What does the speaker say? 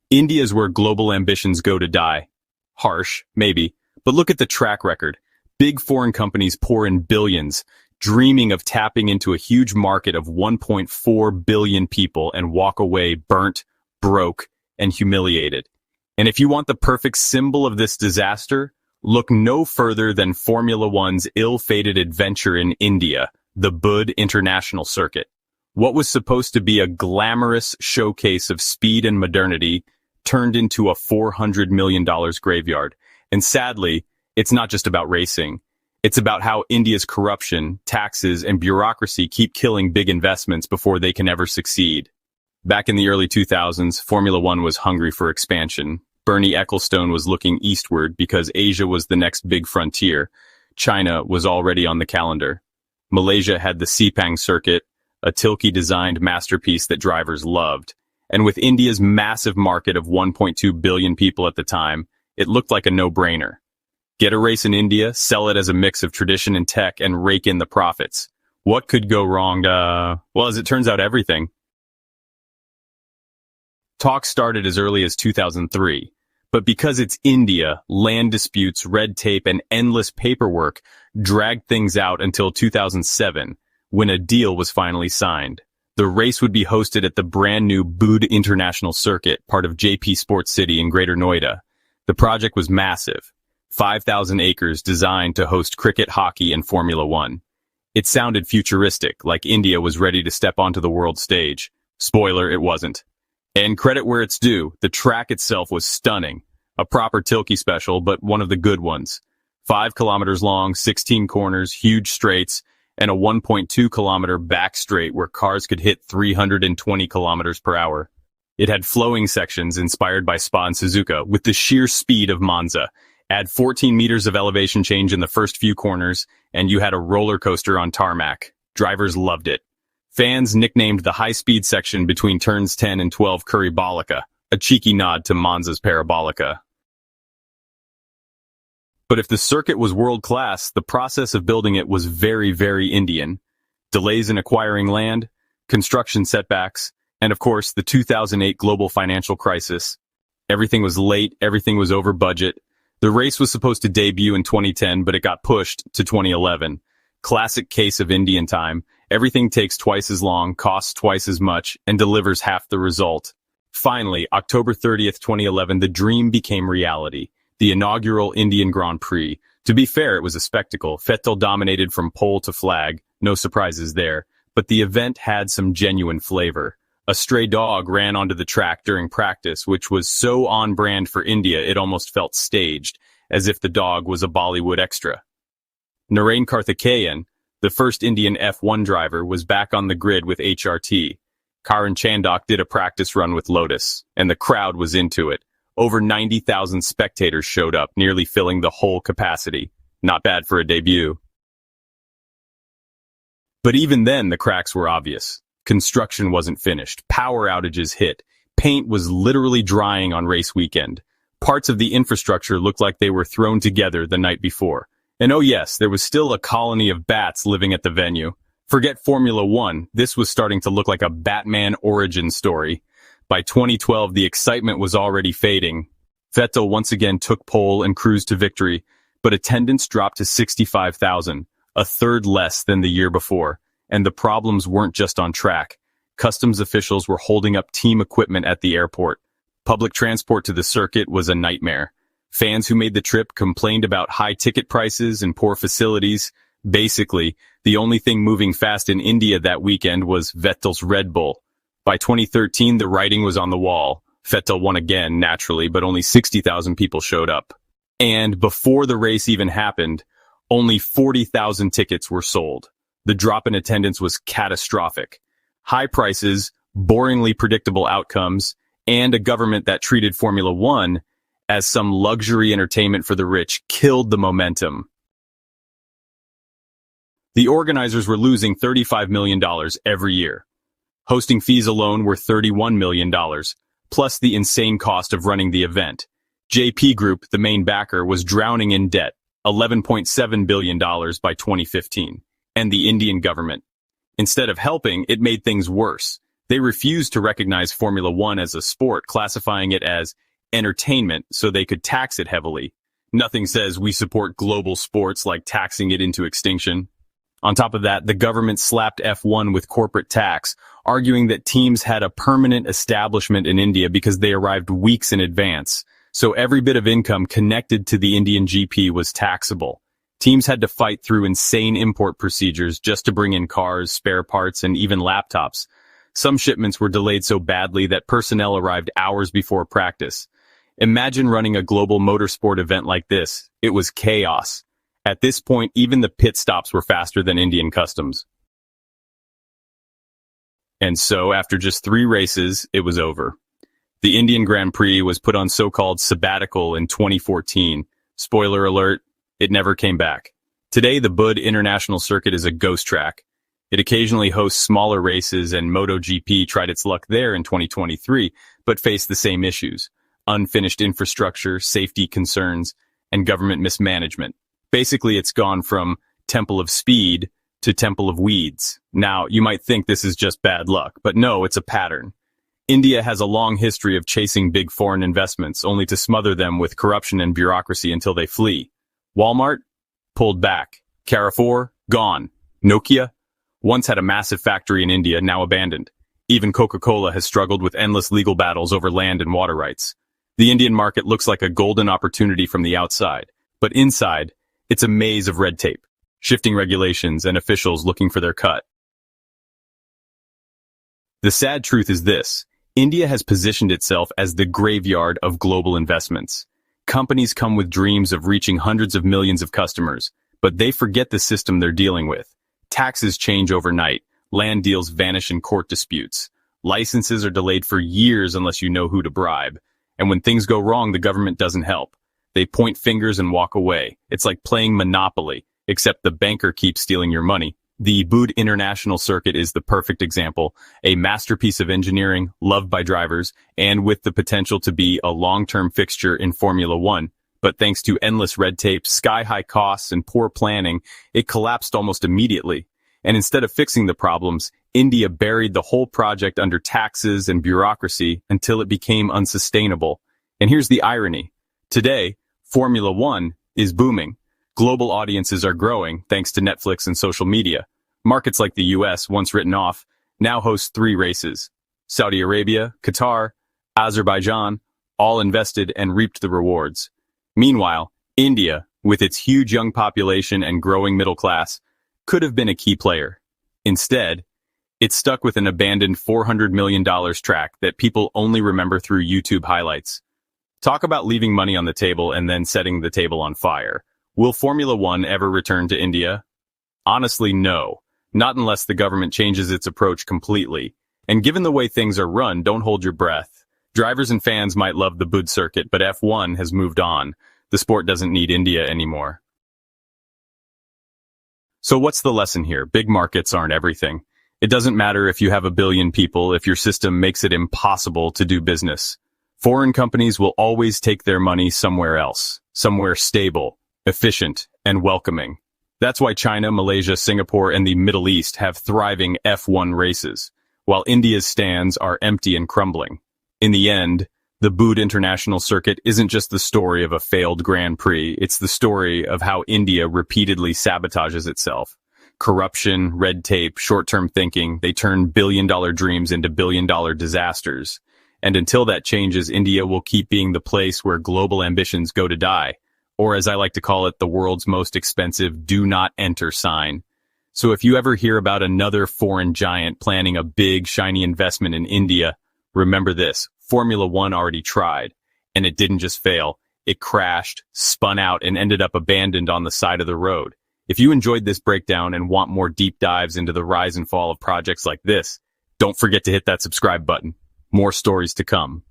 India's where global ambitions go to die. Harsh, maybe, but look at the track record. Big foreign companies pour in billions, dreaming of tapping into a huge market of 1.4 billion people and walk away burnt, broke, and humiliated. And if you want the perfect symbol of this disaster, look no further than Formula One's ill-fated adventure in India, the Budd International Circuit. What was supposed to be a glamorous showcase of speed and modernity turned into a $400 million graveyard. And sadly, it's not just about racing. It's about how India's corruption, taxes, and bureaucracy keep killing big investments before they can ever succeed. Back in the early 2000s, Formula One was hungry for expansion. Bernie Ecclestone was looking eastward because Asia was the next big frontier. China was already on the calendar. Malaysia had the Sepang circuit, a Tilke-designed masterpiece that drivers loved. And with India's massive market of 1.2 billion people at the time, it looked like a no-brainer. Get a race in India, sell it as a mix of tradition and tech, and rake in the profits. What could go wrong? Well, as it turns out, everything. Talks started as early as 2003, but because it's India, land disputes, red tape, and endless paperwork dragged things out until 2007, when a deal was finally signed. The race would be hosted at the brand new Budd International Circuit, part of JP Sports City in Greater Noida. The project was massive, 5,000 acres designed to host cricket, hockey, and Formula One. It sounded futuristic, like India was ready to step onto the world stage. Spoiler, it wasn't. And credit where it's due, the track itself was stunning. A proper Tilke special, but one of the good ones. 5 kilometers long, 16 corners, huge straights, and a 1.2 kilometer back straight where cars could hit 320 kilometers per hour. It had flowing sections inspired by Spa and Suzuka with the sheer speed of Monza. Add 14 meters of elevation change in the first few corners, and you had a roller coaster on tarmac. Drivers loved it. Fans nicknamed the high-speed section between turns 10 and 12 Currybolica, a cheeky nod to Monza's Parabolica. But if the circuit was world-class, the process of building it was very, very Indian. Delays in acquiring land, construction setbacks, and of course, the 2008 global financial crisis. Everything was late, everything was over budget. The race was supposed to debut in 2010, but it got pushed to 2011. Classic case of Indian time. Everything takes twice as long, costs twice as much, and delivers half the result. Finally, October 30th, 2011, the dream became reality. The inaugural Indian Grand Prix. To be fair, it was a spectacle. Vettel dominated from pole to flag. No surprises there. But the event had some genuine flavor. A stray dog ran onto the track during practice, which was so on brand for India it almost felt staged, as if the dog was a Bollywood extra. Narain Karthikeyan, the first Indian F1 driver, was back on the grid with HRT. Karan Chandok did a practice run with Lotus, and the crowd was into it. Over 90,000 spectators showed up, nearly filling the whole capacity. Not bad for a debut. But even then, the cracks were obvious. Construction wasn't finished. Power outages hit. Paint was literally drying on race weekend. Parts of the infrastructure looked like they were thrown together the night before. And oh yes, there was still a colony of bats living at the venue. Forget Formula One, this was starting to look like a Batman origin story. By 2012, the excitement was already fading. Vettel once again took pole and cruised to victory, but attendance dropped to 65,000, a third less than the year before. And the problems weren't just on track. Customs officials were holding up team equipment at the airport. Public transport to the circuit was a nightmare. Fans who made the trip complained about high ticket prices and poor facilities. Basically, the only thing moving fast in India that weekend was Vettel's Red Bull. By 2013, the writing was on the wall. Vettel won again, naturally, but only 60,000 people showed up. And before the race even happened, only 40,000 tickets were sold. The drop in attendance was catastrophic. High prices, boringly predictable outcomes, and a government that treated Formula One as some luxury entertainment for the rich killed the momentum. The organizers were losing $35 million every year. Hosting fees alone were $31 million, plus the insane cost of running the event. JP Group, the main backer, was drowning in debt, $11.7 billion by 2015. And the Indian government. Instead of helping, it made things worse. They refused to recognize Formula One as a sport, classifying it as entertainment so they could tax it heavily. Nothing says we support global sports like taxing it into extinction. On top of that, the government slapped F1 with corporate tax, arguing that teams had a permanent establishment in India because they arrived weeks in advance. So every bit of income connected to the Indian GP was taxable. Teams had to fight through insane import procedures just to bring in cars, spare parts, and even laptops. Some shipments were delayed so badly that personnel arrived hours before practice. Imagine running a global motorsport event like this. It was chaos. At this point, even the pit stops were faster than Indian customs. And so, after just 3 races, it was over. The Indian Grand Prix was put on so-called sabbatical in 2014. Spoiler alert, it never came back. Today, the Bud International Circuit is a ghost track. It occasionally hosts smaller races, and MotoGP tried its luck there in 2023, but faced the same issues: unfinished infrastructure, safety concerns, and government mismanagement. Basically, it's gone from Temple of Speed to Temple of Weeds. Now, you might think this is just bad luck, but no, it's a pattern. India has a long history of chasing big foreign investments, only to smother them with corruption and bureaucracy until they flee. Walmart? Pulled back. Carrefour? Gone. Nokia? Once had a massive factory in India, now abandoned. Even Coca-Cola has struggled with endless legal battles over land and water rights. The Indian market looks like a golden opportunity from the outside, but inside, it's a maze of red tape, shifting regulations, and officials looking for their cut. The sad truth is this: India has positioned itself as the graveyard of global investments. Companies come with dreams of reaching hundreds of millions of customers, but they forget the system they're dealing with. Taxes change overnight, land deals vanish in court disputes, licenses are delayed for years unless you know who to bribe, and when things go wrong, the government doesn't help. They point fingers and walk away. It's like playing Monopoly, except the banker keeps stealing your money. The Bud International Circuit is the perfect example, a masterpiece of engineering, loved by drivers, and with the potential to be a long-term fixture in Formula One. But thanks to endless red tape, sky-high costs, and poor planning, it collapsed almost immediately. And instead of fixing the problems, India buried the whole project under taxes and bureaucracy until it became unsustainable. And here's the irony. Today, Formula One is booming. Global audiences are growing thanks to Netflix and social media. Markets like the US, once written off, now host 3 races. Saudi Arabia, Qatar, Azerbaijan, all invested and reaped the rewards. Meanwhile, India, with its huge young population and growing middle class, could have been a key player. Instead, it's stuck with an abandoned $400 million track that people only remember through YouTube highlights. Talk about leaving money on the table and then setting the table on fire. Will Formula One ever return to India? Honestly, no. Not unless the government changes its approach completely. And given the way things are run, don't hold your breath. Drivers and fans might love the Bud circuit, but F1 has moved on. The sport doesn't need India anymore. So what's the lesson here? Big markets aren't everything. It doesn't matter if you have 1 billion people if your system makes it impossible to do business. Foreign companies will always take their money somewhere else, somewhere stable, efficient, and welcoming. That's why China, Malaysia, Singapore, and the Middle East have thriving F1 races, while India's stands are empty and crumbling. In the end, the Bud International Circuit isn't just the story of a failed Grand Prix, it's the story of how India repeatedly sabotages itself. Corruption, red tape, short-term thinking, they turn billion-dollar dreams into billion-dollar disasters. And until that changes, India will keep being the place where global ambitions go to die. Or as I like to call it, the world's most expensive do not enter sign. So if you ever hear about another foreign giant planning a big, shiny investment in India, remember this: Formula One already tried, and it didn't just fail. It crashed, spun out, and ended up abandoned on the side of the road. If you enjoyed this breakdown and want more deep dives into the rise and fall of projects like this, don't forget to hit that subscribe button. More stories to come.